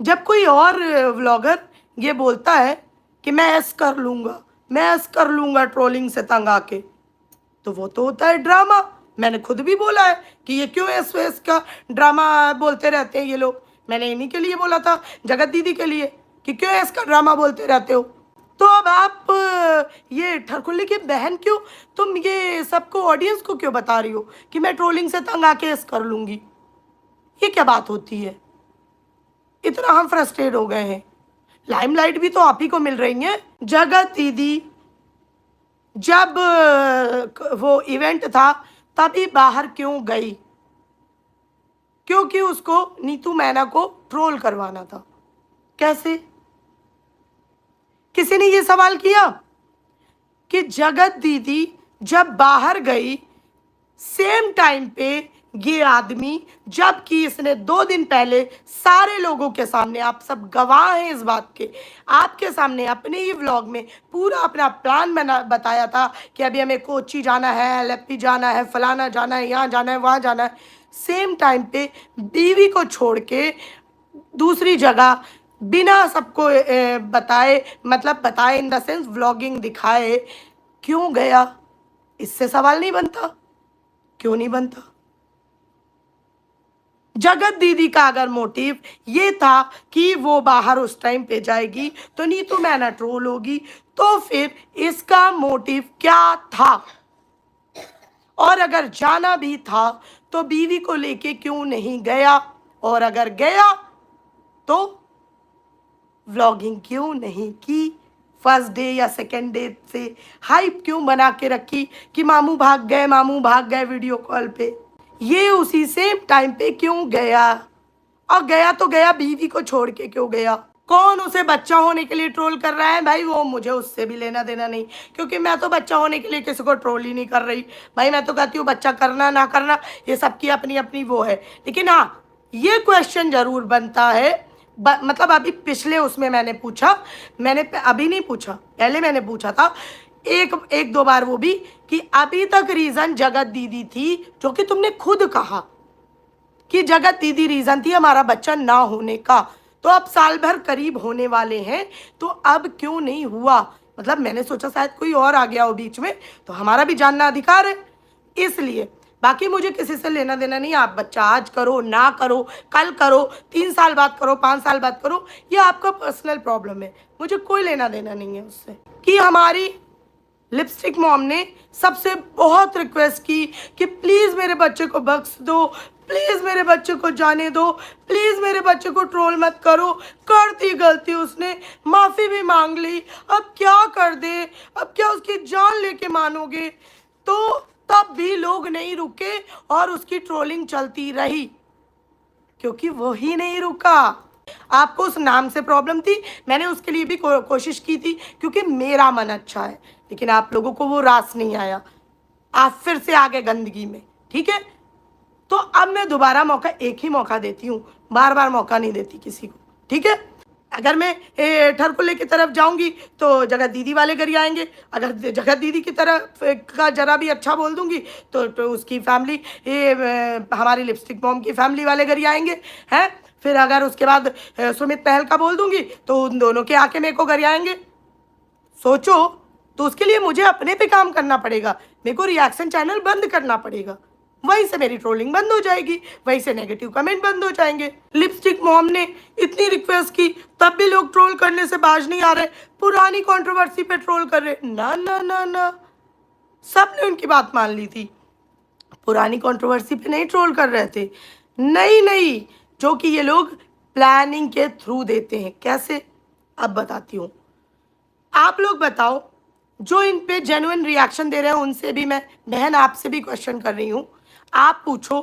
जब कोई और व्लॉगर ये बोलता है कि मैं ऐस कर लूँगा, मैं ऐस कर लूँगा ट्रोलिंग से तंग आके, तो वो तो होता है ड्रामा। मैंने खुद भी बोला है कि ये क्यों ऐस वैस का ड्रामा बोलते रहते हैं ये लोग। मैंने इन्हीं के लिए बोला था, जगत दीदी के लिए, कि क्यों ऐस का ड्रामा बोलते रहते हो। तो अब आप ये ठरकुल्ली की बहन क्यों, तुम ये सबको ऑडियंस को क्यों बता रही हो कि मैं ट्रोलिंग से तंग आके ऐस कर लूँगी? ये क्या बात होती है? इतना हम फ्रस्ट्रेट हो गए हैं। लाइमलाइट भी तो आप ही को मिल रही है। जगत दीदी जब वो इवेंट था तभी बाहर क्यों गई? क्योंकि उसको नीतू मैना को ट्रोल करवाना था। कैसे? किसी ने ये सवाल किया कि जगत दीदी जब बाहर गई सेम टाइम पे ये आदमी, जबकि इसने 2 दिन पहले सारे लोगों के सामने, आप सब गवाह हैं इस बात के, आपके सामने अपने ही व्लॉग में पूरा अपना प्लान बताया था कि अभी हमें कोची जाना है, एलएपी जाना है, फलाना जाना है, यहाँ जाना है, वहाँ जाना है। सेम टाइम पे बीवी को छोड़ के दूसरी जगह बिना सबको बताए, मतलब बताए इन द सेंस व्लॉगिंग दिखाए, क्यों गया? इससे सवाल नहीं बनता? क्यों नहीं बनता? जगत दीदी का अगर मोटिव ये था कि वो बाहर उस टाइम पे जाएगी तो नीतू मैना ट्रोल होगी, तो फिर इसका मोटिव क्या था? और अगर जाना भी था तो बीवी को लेके क्यों नहीं गया? और अगर गया तो व्लॉगिंग क्यों नहीं की? फर्स्ट डे या सेकेंड डे से हाइप क्यों बना के रखी कि मामू भाग गए, मामू भाग गए वीडियो कॉल पे? ये उसी सेम टाइम पे क्यों गया? और गया तो गया, बीवी को छोड़ के क्यों गया? कौन उसे बच्चा होने के लिए ट्रोल कर रहा है भाई, वो मुझे उससे भी लेना देना नहीं, क्योंकि मैं तो बच्चा होने के लिए किसी को ट्रोल ही नहीं कर रही भाई। मैं तो कहती हूँ बच्चा करना ना करना ये सबकी अपनी अपनी वो है। लेकिन हाँ, ये क्वेश्चन जरूर बनता है, मतलब अभी पिछले उसमें मैंने पूछा, मैंने अभी नहीं पूछा, पहले मैंने पूछा था एक दो बार वो भी, कि अभी तक रीजन जगत दीदी थी, जो कि तुमने खुद कहा कि जगत दीदी रीजन थी हमारा बच्चा ना होने का। तो अब साल भर करीब होने वाले हैं, तो अब क्यों नहीं हुआ? मतलब मैंने सोचा शायद कोई और आ गया हो बीच में, तो हमारा भी जानना अधिकार है इसलिए। बाकी मुझे किसी से लेना देना नहीं, आप बच्चा आज करो ना करो, कल करो, 3 साल बाद करो, 5 साल बाद करो, ये आपका पर्सनल प्रॉब्लम है, मुझे कोई लेना देना नहीं है उससे। कि हमारी लिपस्टिक मॉम ने सबसे बहुत रिक्वेस्ट की कि प्लीज़ मेरे बच्चे को बख्श दो, प्लीज़ मेरे बच्चे को जाने दो, प्लीज़ मेरे बच्चे को ट्रोल मत करो। कर दी गलती उसने, माफ़ी भी मांग ली, अब क्या कर दे? अब क्या उसकी जान लेके मानोगे? तो तब भी लोग नहीं रुके और उसकी ट्रोलिंग चलती रही, क्योंकि वो ही नहीं रुका। आपको उस नाम से प्रॉब्लम थी, मैंने उसके लिए भी कोशिश की थी, क्योंकि मेरा मन अच्छा है, लेकिन आप लोगों को वो रास नहीं आया, आप फिर से आ गए गंदगी में। ठीक है, तो अब मैं दोबारा मौका, एक ही मौका देती हूँ, बार बार मौका नहीं देती किसी को। ठीक है, अगर मैं ठरकुल्ले की तरफ जाऊंगी तो जगत दीदी वाले घर आएंगे, अगर जगत दीदी की तरफ का जरा भी अच्छा बोल दूंगी तो उसकी फैमिली, हमारी लिपस्टिक मॉम की फैमिली वाले घर आएंगे हैं। फिर अगर उसके बाद सुमित पहल का बोल दूंगी तो उन दोनों के आके मेरे को घर आएंगे। सोचो, तो उसके लिए मुझे अपने पे काम करना पड़ेगा, मेरे को रिएक्शन चैनल बंद करना पड़ेगा, वहीं से मेरी ट्रोलिंग बंद हो जाएगी, वहीं से नेगेटिव कमेंट बंद हो जाएंगे। लिपस्टिक मॉम ने इतनी रिक्वेस्ट की तब भी लोग ट्रोल करने से बाज नहीं आ रहे, पुरानी कंट्रोवर्सी पे ट्रोल कर रहे। ना ना ना ना, सबने उनकी बात मान ली थी, पुरानी कंट्रोवर्सी पे नहीं ट्रोल कर रहे थे, नई नई जो कि ये लोग प्लानिंग के थ्रू देते हैं। कैसे? अब बताती हूँ। आप लोग बताओ, जो इन पे जेन्युइन रिएक्शन दे रहे हैं उनसे भी मैं, बहन आपसे भी क्वेश्चन कर रही हूँ, आप पूछो,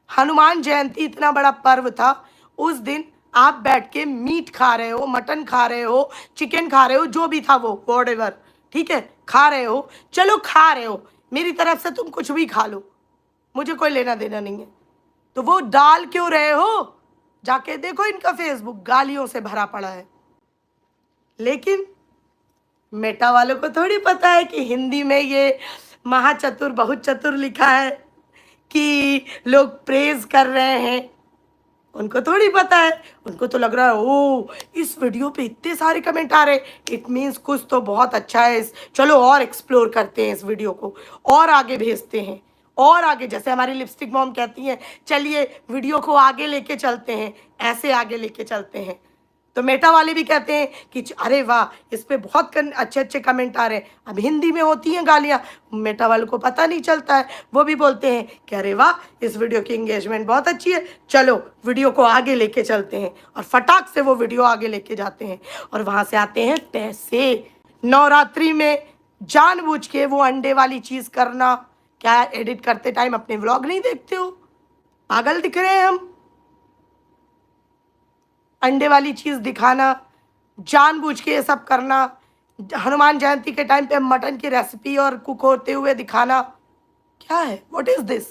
हनुमान जयंती इतना बड़ा पर्व था, उस दिन आप बैठ के मीट खा रहे हो, मटन खा रहे हो, चिकन खा रहे हो, जो भी था वो व्हाटएवर, ठीक है, खा रहे हो, चलो खा रहे हो, मेरी तरफ से तुम कुछ भी खा लो, मुझे कोई लेना देना नहीं है, तो वो डाल क्यों रहे हो? जाके देखो इनका फेसबुक गालियों से भरा पड़ा है। लेकिन मेटा वालों को थोड़ी पता है कि हिंदी में ये महाचतुर बहुत चतुर लिखा है, कि लोग प्रेज कर रहे हैं, उनको थोड़ी पता है, उनको तो लग रहा है ओ इस वीडियो पे इतने सारे कमेंट आ रहे, इट मीन्स कुछ तो बहुत अच्छा है, चलो और एक्सप्लोर करते हैं इस वीडियो को, और आगे भेजते हैं, और आगे, जैसे हमारी लिपस्टिक मॉम कहती हैं चलिए वीडियो को आगे लेके चलते हैं, ऐसे आगे लेके चलते हैं। तो मेटा वाले भी कहते हैं कि अरे वाह इस पे बहुत अच्छे अच्छे कमेंट आ रहे हैं। अब हिंदी में होती हैं गालियाँ, मेटा वालों को पता नहीं चलता है, वो भी बोलते हैं कि अरे वाह इस वीडियो की एंगेजमेंट बहुत अच्छी है, चलो वीडियो को आगे लेके चलते हैं, और फटाक से वो वीडियो आगे लेके जाते हैं, और वहाँ से आते हैं पैसे। नवरात्रि में जानबूझ के वो अंडे वाली चीज़ करना, क्या एडिट करते टाइम अपने व्लॉग नहीं देखते हो? पागल दिख रहे हैं हम? अंडे वाली चीज़ दिखाना, जानबूझ के ये सब करना, हनुमान जयंती के टाइम पे मटन की रेसिपी और कुक होते हुए दिखाना, क्या है? What is this?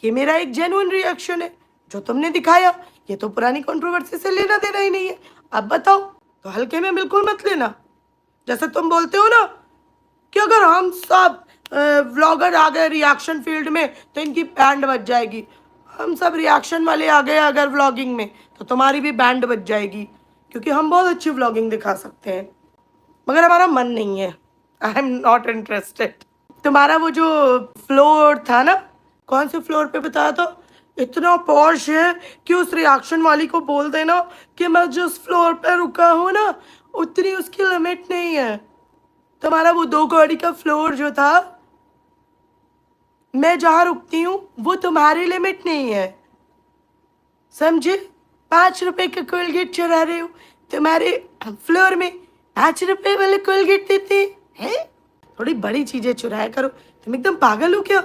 ये मेरा एक जेन्युइन रिएक्शन है। जो तुमने दिखाया ये तो पुरानी कंट्रोवर्सी से लेना देना ही नहीं है। अब बताओ, तो हल्के में बिल्कुल मत लेना। जैसे तुम बोलते हो ना कि अगर हम सब व्लॉगर आ गए रिएक्शन फील्ड में तो इनकी बैंड बज जाएगी। हम सब रिएक्शन वाले आ गए अगर व्लॉगिंग में तो तुम्हारी भी बैंड बज जाएगी, क्योंकि हम बहुत अच्छी व्लॉगिंग दिखा सकते हैं, मगर हमारा मन नहीं है। I am not interested. तुम्हारा वो जो फ्लोर था ना, कौन से फ्लोर पे बताया था, इतना पॉश है कि उस रिएक्शन वाली को बोल देना कि मैं जिस फ्लोर पे रुका हूँ ना उतनी उसकी लिमिट नहीं है। तुम्हारा वो 2 कौड़ी का फ्लोर जो था, मैं जहाँ रुकती हूँ वो तुम्हारी लिमिट नहीं है, समझे? 5 रुपए का कोलगेट चुरा रहे हो, तुम्हारे फ्लोर में 5 रुपए वाले कोलगेट देते हैं। थोड़ी बड़ी चीजें चुराया करो, तुम एकदम पागल हो क्या?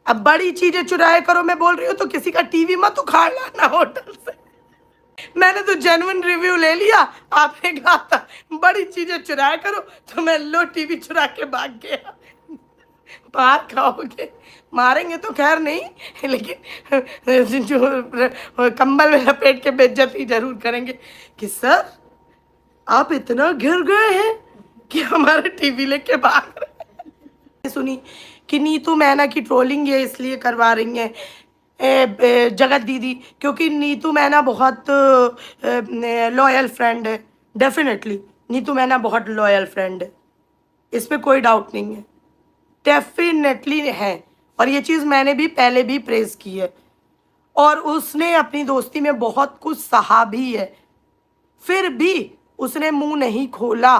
अब बड़ी चीजें चुराया करो मैं बोल रही हूँ तो किसी का टीवी मत उखाड़ लाना होटल से। मैंने तो जेन्युइन रिव्यू ले लिया, आपने कहा था बड़ी चीजें चुराया करो तो मैं लो टीवी चुरा के भाग गया। मार खाओगे, मारेंगे तो खैर नहीं, लेकिन जो कंबल में लपेट के बेइज्जती जरूर करेंगे कि सर आप इतना गिर गए हैं कि हमारा टीवी लेके भाग रहे हैं। सुनी कि नीतू मैना की ट्रोलिंग ये इसलिए करवा रही हैं जगत दीदी, क्योंकि नीतू मैना बहुत लॉयल फ्रेंड है। डेफिनेटली नीतू मैना बहुत लॉयल फ्रेंड है, इस पर कोई डाउट नहीं है, डेफिनेटली है। और ये चीज़ मैंने भी पहले भी प्रेज की है, और उसने अपनी दोस्ती में बहुत कुछ सहा भी है, फिर भी उसने मुंह नहीं खोला।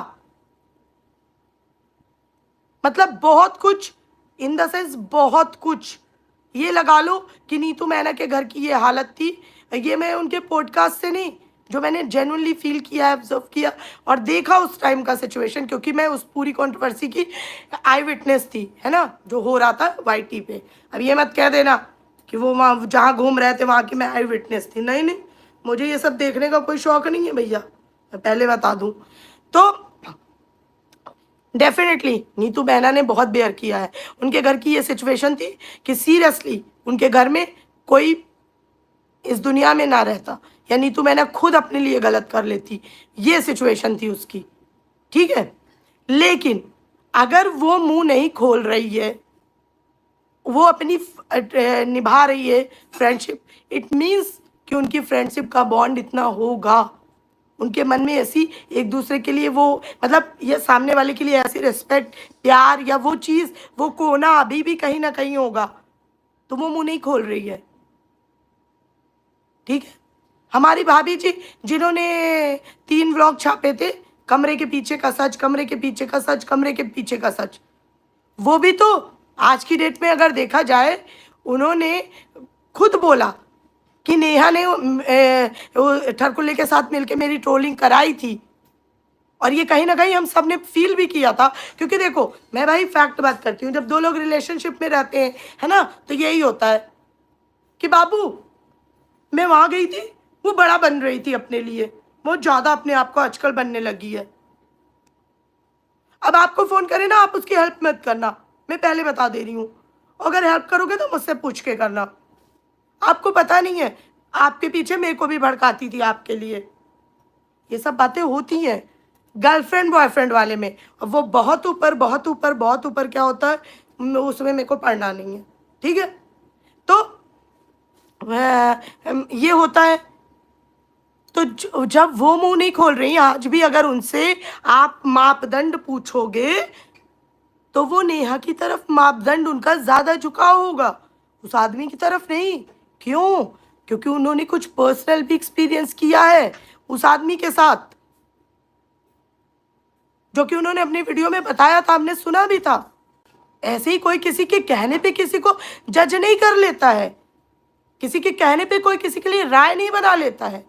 मतलब बहुत कुछ, इन द सेंस बहुत कुछ। ये लगा लो कि नीतू मैना के घर की ये हालत थी, ये मैं उनके पॉडकास्ट से नहीं, जो मैंने जेन्युइनली फील किया, ऑब्जर्व किया और देखा उस टाइम का सिचुएशन, क्योंकि मैं उस पूरी कंट्रोवर्सी की आई विटनेस थी, है ना, जो हो रहा था वाईटी पे। अब ये मत कह देना कि वो वहाँ जहाँ घूम रहे थे वहाँ की मैं आई विटनेस थी, नहीं नहीं, मुझे ये सब देखने का कोई शौक नहीं है भैया, मैं पहले बता दूँ। तो डेफिनेटली नीतू मैना ने बहुत बेयर किया है। उनके घर की ये सिचुएशन थी कि सीरियसली उनके घर में कोई इस दुनिया में ना रहता, या नीतू मैना खुद अपने लिए गलत कर लेती, ये सिचुएशन थी उसकी, ठीक है। लेकिन अगर वो मुंह नहीं खोल रही है, वो अपनी निभा रही है फ्रेंडशिप, इट मीन्स कि उनकी फ्रेंडशिप का बॉन्ड इतना होगा, उनके मन में ऐसी एक दूसरे के लिए वो, मतलब ये सामने वाले के लिए ऐसी रिस्पेक्ट, प्यार या वो चीज़, वो कोना अभी भी कहीं ना कहीं होगा, तो वो मुंह नहीं खोल रही है, ठीक है। हमारी भाभी जी जिन्होंने 3 व्लॉग छापे थे, कमरे के पीछे का सच, कमरे के पीछे का सच, कमरे के पीछे का सच, वो भी तो आज की डेट में अगर देखा जाए, उन्होंने खुद बोला कि नेहा ने ठरकुल्ले के साथ मिलके मेरी ट्रोलिंग कराई थी, और ये कहीं ना कहीं हम सब ने फील भी किया था, क्योंकि देखो मैं भाई फैक्ट बात करती हूँ, जब 2 लोग रिलेशनशिप में रहते हैं, है ना, तो यही होता है कि बाबू मैं वहाँ गई थी, वो बड़ा बन रही थी अपने लिए, बहुत ज़्यादा अपने आप को आजकल बनने लगी है। अब आपको फ़ोन करे ना, आप उसकी हेल्प मत करना, मैं पहले बता दे रही हूँ, अगर हेल्प करोगे तो मुझसे पूछ के करना। आपको पता नहीं है, आपके पीछे मेरे को भी भड़काती थी आपके लिए, ये सब बातें होती हैं गर्लफ्रेंड बॉयफ्रेंड वाले में। अब वो बहुत ऊपर बहुत ऊपर बहुत ऊपर क्या होता है उसमें मेरे को पढ़ना नहीं है, ठीक है। तो ये होता है। तो जब वो मुंह नहीं खोल रही, आज भी अगर उनसे आप मापदंड पूछोगे तो वो नेहा की तरफ मापदंड उनका ज्यादा झुकाव होगा, उस आदमी की तरफ नहीं। क्यों? क्योंकि उन्होंने कुछ पर्सनल भी एक्सपीरियंस किया है उस आदमी के साथ, जो कि उन्होंने अपनी वीडियो में बताया था, हमने सुना भी था। ऐसे ही कोई किसी के कहने पे किसी को जज नहीं कर लेता है, किसी के कहने पे कोई किसी के लिए राय नहीं बना लेता है।